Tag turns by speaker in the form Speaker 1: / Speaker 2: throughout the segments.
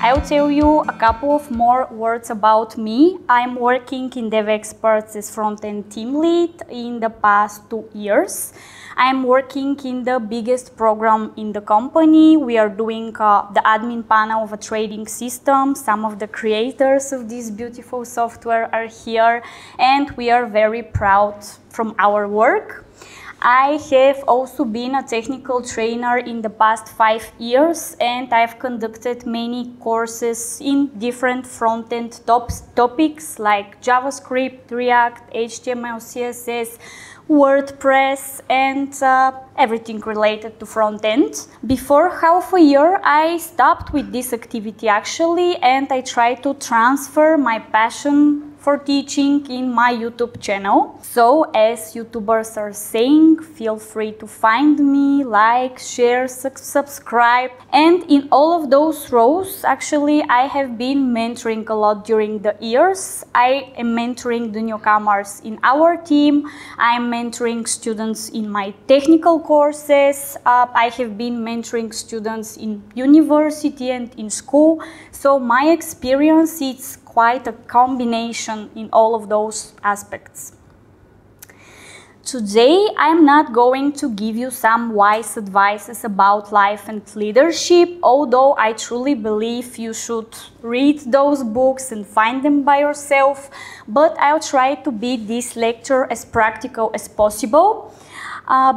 Speaker 1: I'll tell you a couple of more words about me. I'm working in Devexperts as Frontend Team Lead in the past 2 years. I'm working in the biggest program in the company. We are doing the admin panel of a trading system. Some of the creators of this beautiful software are here, and we are very proud from our work. I have also been a technical trainer in the past 5 years, and I've conducted many courses in different front-end topics like JavaScript, React, HTML, CSS, WordPress, and everything related to front-end. Before half a year, I stopped with this activity actually, and I tried to transfer my passion for teaching in my YouTube channel. So as YouTubers are saying, feel free to find me, like, share, subscribe. And in all of those roles, actually, I have been mentoring a lot during the years. I am mentoring the newcomers in our team. I'm mentoring students in my technical courses. I have been mentoring students in university and in school. So my experience is quite a combination in all of those aspects. Today, I'm not going to give you some wise advices about life and leadership, although I truly believe you should read those books and find them by yourself, but I'll try to be this lecture as practical as possible.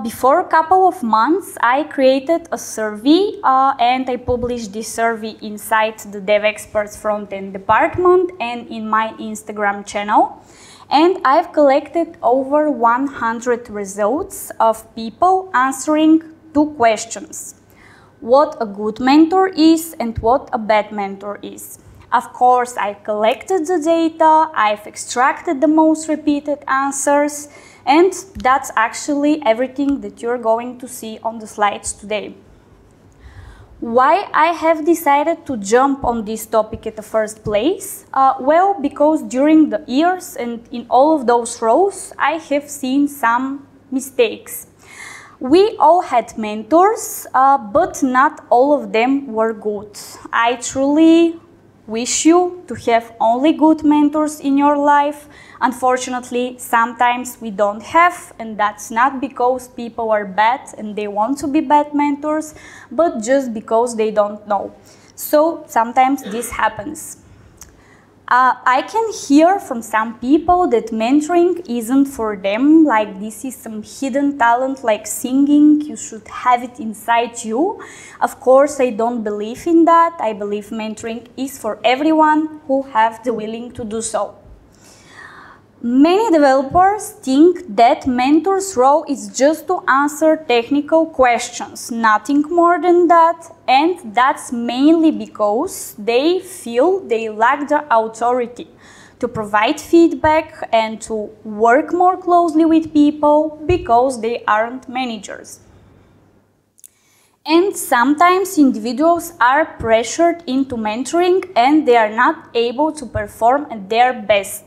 Speaker 1: Before a couple of months, I created a survey and I published this survey inside the Devexperts front-end department and in my Instagram channel. And I've collected over 100 results of people answering 2 questions. What a good mentor is and what a bad mentor is. Of course, I collected the data, I've extracted the most repeated answers, and that's actually everything that you're going to see on the slides today. Why I have decided to jump on this topic at the first place? Well, because during the years and in all of those roles, I have seen some mistakes. We all had mentors, but not all of them were good. I truly wish you to have only good mentors in your life. Unfortunately, sometimes we don't have, and that's not because people are bad and they want to be bad mentors, but just because they don't know. So sometimes this happens. I can hear from some people that mentoring isn't for them, like this is some hidden talent like singing, you should have it inside you. Of course, I don't believe in that. I believe mentoring is for everyone who have the willing to do so. Many developers think that mentor's role is just to answer technical questions, nothing more than that, and that's mainly because they feel they lack the authority to provide feedback and to work more closely with people because they aren't managers. And sometimes individuals are pressured into mentoring and they are not able to perform at their best.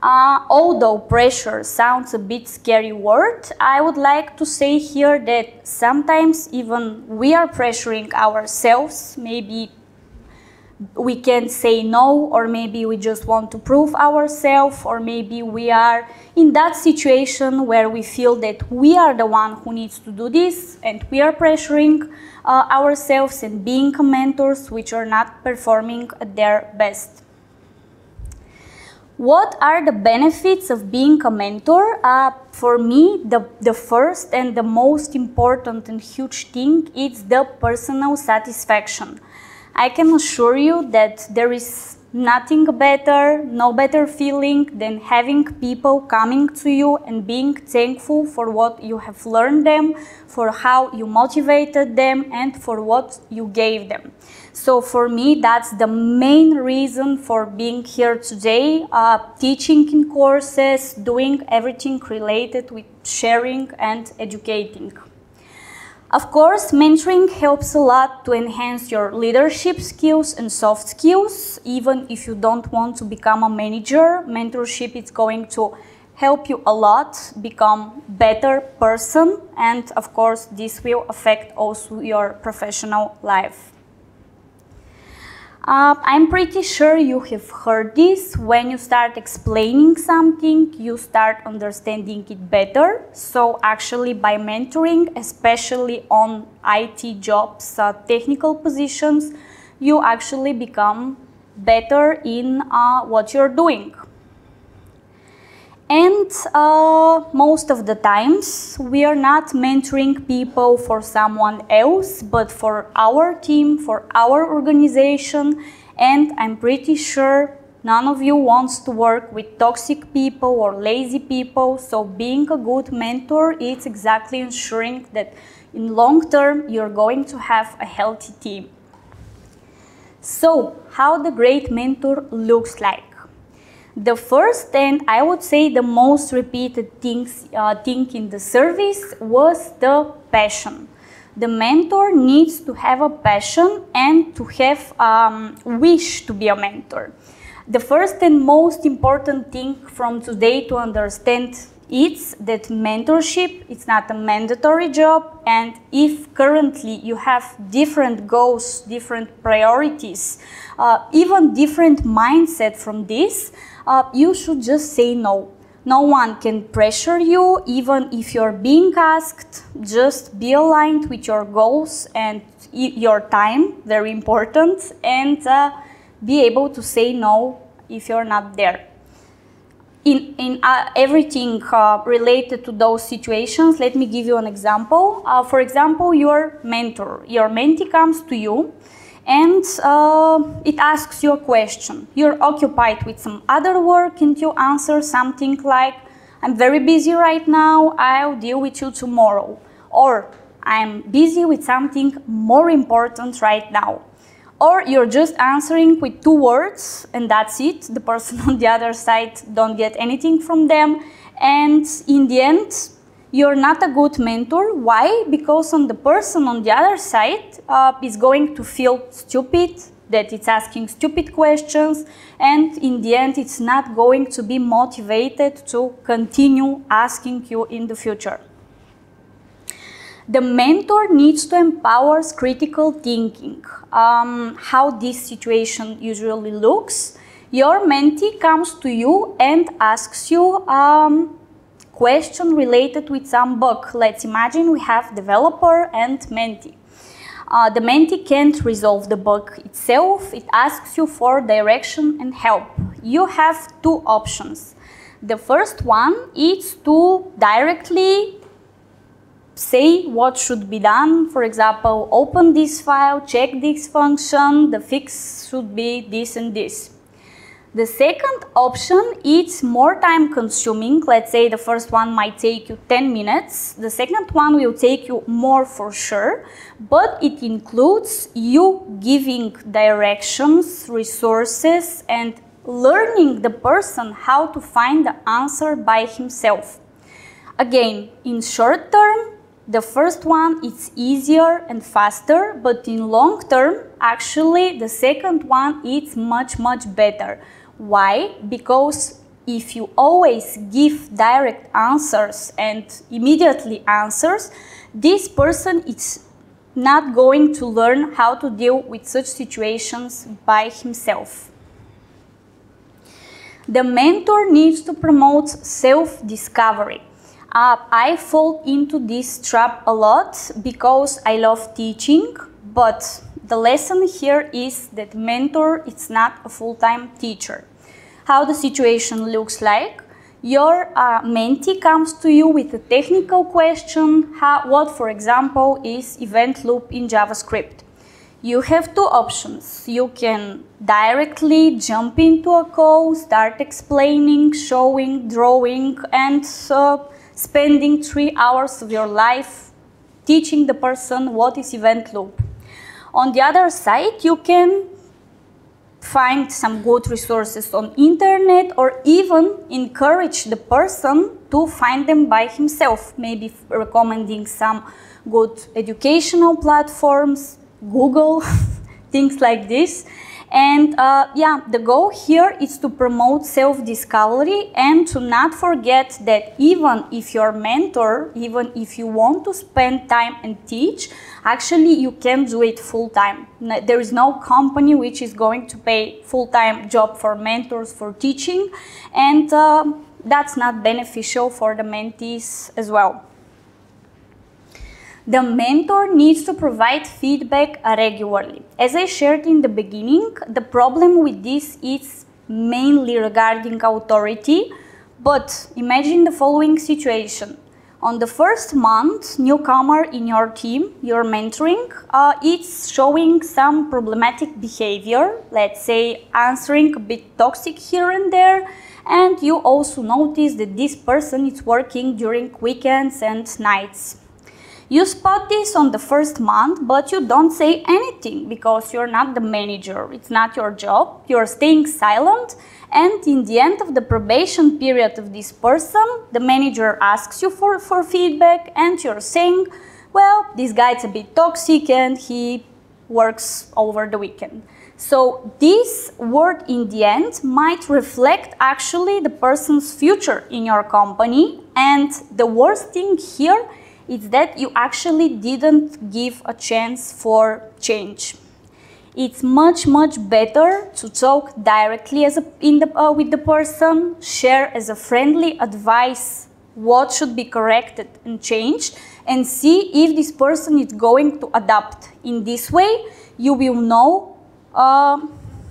Speaker 1: Although pressure sounds a bit scary word, I would like to say here that sometimes even we are pressuring ourselves. Maybe we can say no, or maybe we just want to prove ourselves, or maybe we are in that situation where we feel that we are the one who needs to do this and we are pressuring ourselves and being mentors which are not performing at their best. What are the benefits of being a mentor? For me, the first and the most important and huge thing is the personal satisfaction. I can assure you that there is nothing better, no better feeling than having people coming to you and being thankful for what you have learned them, for how you motivated them, and for what you gave them. So for me, that's the main reason for being here today, teaching in courses, doing everything related with sharing and educating. Of course, mentoring helps a lot to enhance your leadership skills and soft skills. Even if you don't want to become a manager, mentorship is going to help you a lot become better person, and of course, this will affect also your professional life. I'm pretty sure you have heard this. When you start explaining something, you start understanding it better. So actually by mentoring, especially on IT jobs, technical positions, you actually become better in what you're doing. And most of the times, we are not mentoring people for someone else, but for our team, for our organization. And I'm pretty sure none of you wants to work with toxic people or lazy people. So being a good mentor is exactly ensuring that in long term, you're going to have a healthy team. So how the great mentor looks like. The first and I would say the most repeated thing in the service was the passion. The mentor needs to have a passion and to have wish to be a mentor. The first and most important thing from today to understand is that mentorship is not a mandatory job, and if currently you have different goals, different priorities, even different mindset from this, you should just say no. No one can pressure you, even if you're being asked. Just be aligned with your goals and your time, very important, and be able to say no if you're not there. In everything related to those situations, let me give you an example. For example, your mentor, your mentee comes to you and it asks you a question. You're occupied with some other work and you answer something like, I'm very busy right now, I'll deal with you tomorrow. Or, I'm busy with something more important right now. Or you're just answering with 2 words and that's it. The person on the other side don't get anything from them. And in the end, you're not a good mentor. Why? Because the person on the other side is going to feel stupid, that it's asking stupid questions, and in the end it's not going to be motivated to continue asking you in the future. The mentor needs to empower critical thinking. How this situation usually looks. Your mentee comes to you and asks you question related with some bug. Let's imagine we have developer and mentee. The mentee can't resolve the bug itself. It asks you for direction and help. You have 2 options. The first one is to directly say what should be done. For example, open this file, check this function, the fix should be this and this. The second option is more time consuming. Let's say the first one might take you 10 minutes. The second one will take you more for sure, but it includes you giving directions, resources, and learning the person how to find the answer by himself. Again, in short term, the first one is easier and faster, but in long term, actually, the second one is much better. Why? Because if you always give direct answers and immediately answers, this person is not going to learn how to deal with such situations by himself. The mentor needs to promote self-discovery. I fall into this trap a lot because I love teaching, but the lesson here is that mentor is not a full-time teacher. How the situation looks like. Your mentee comes to you with a technical question, what for example is event loop in JavaScript. You have 2 options. You can directly jump into a call, start explaining, showing, drawing, and spending 3 hours of your life teaching the person what is event loop. On the other side, you can find some good resources on internet or even encourage the person to find them by himself, maybe recommending some good educational platforms, Google, things like this. And yeah, the goal here is to promote self-discovery and to not forget that even if you're a mentor, even if you want to spend time and teach, actually you can do it full-time. There is no company which is going to pay full-time job for mentors for teaching, and that's not beneficial for the mentees as well. The mentor needs to provide feedback regularly. As I shared in the beginning, the problem with this is mainly regarding authority, but imagine the following situation. On the first month, newcomer in your team, you're mentoring, it's showing some problematic behavior, let's say answering a bit toxic here and there, and you also notice that this person is working during weekends and nights. You spot this on the first month, but you don't say anything because you're not the manager. It's not your job. You're staying silent, and in the end of the probation period of this person, the manager asks you for feedback, and you're saying, well, this guy's a bit toxic and he works over the weekend. So this word in the end might reflect actually the person's future in your company, and the worst thing here is that you actually didn't give a chance for change. It's much better to talk directly with the person, share as a friendly advice what should be corrected and changed, and see if this person is going to adapt. In this way, you will know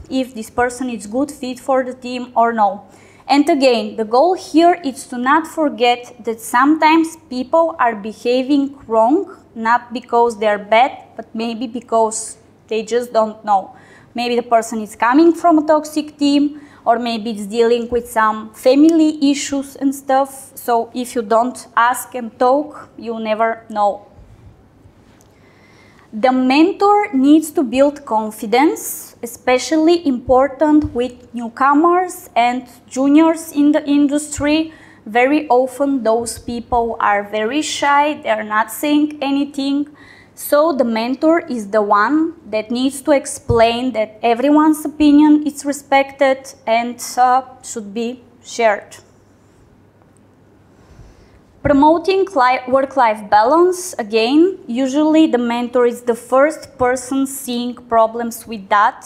Speaker 1: if this person is good fit for the team or no. And again, the goal here is to not forget that sometimes people are behaving wrong, not because they're bad, but maybe because they just don't know. Maybe the person is coming from a toxic team, or maybe it's dealing with some family issues and stuff. So if you don't ask and talk, you'll never know. The mentor needs to build confidence, especially important with newcomers and juniors in the industry. Very often those people are very shy, they're not saying anything. So the mentor is the one that needs to explain that everyone's opinion is respected and should be shared. Promoting work-life balance, again, usually the mentor is the first person seeing problems with that.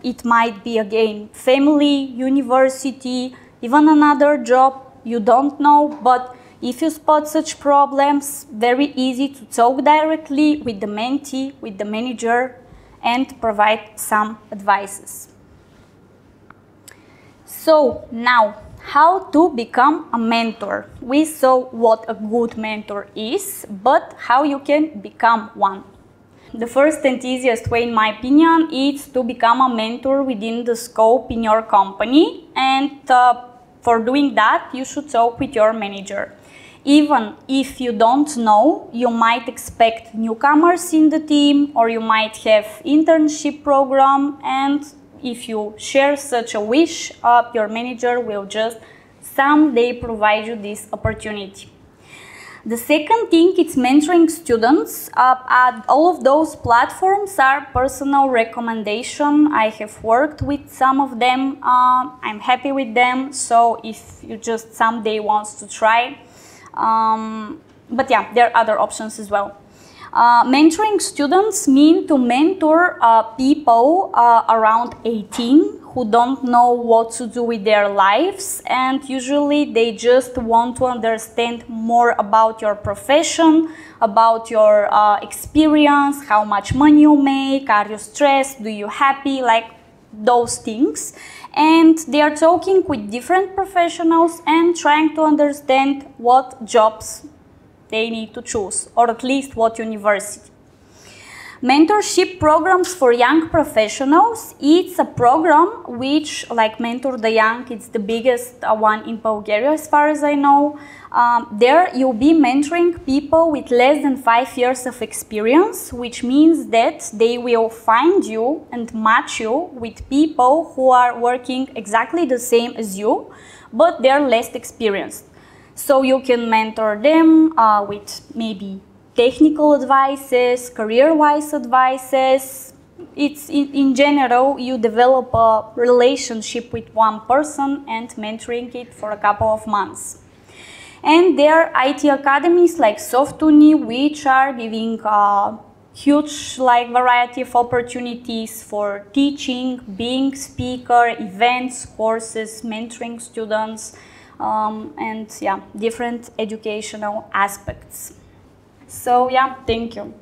Speaker 1: It might be, again, family, university, even another job, you don't know, but if you spot such problems, very easy to talk directly with the mentee, with the manager, and provide some advices. So now, how to become a mentor. We saw what a good mentor is, but how you can become one. The first and easiest way, in my opinion, is to become a mentor within the scope in your company, and for doing that, you should talk with your manager. Even if you don't know, you might expect newcomers in the team, or you might have internship program, and if you share such a wish, your manager will just someday provide you this opportunity. The second thing is mentoring students. All of those platforms are personal recommendation. I have worked with some of them. I'm happy with them. So if you just someday want to try, but yeah, there are other options as well. Mentoring students mean to mentor people around 18 who don't know what to do with their lives, and usually they just want to understand more about your profession, about your experience, how much money you make, are you stressed, do you happy, like those things. And they are talking with different professionals and trying to understand what jobs they need to choose, or at least what university. Mentorship programs for young professionals, it's a program which, like Mentor the Young, it's the biggest one in Bulgaria as far as I know. There you'll be mentoring people with less than 5 years of experience, which means that they will find you and match you with people who are working exactly the same as you, but they're less experienced. So you can mentor them with maybe technical advices, career-wise advices, it's in general, you develop a relationship with one person and mentoring it for a couple of months. And there are IT academies like Softuni, which are giving a huge variety of opportunities for teaching, being speaker, events, courses, mentoring students, and yeah, different educational aspects. So yeah, thank you.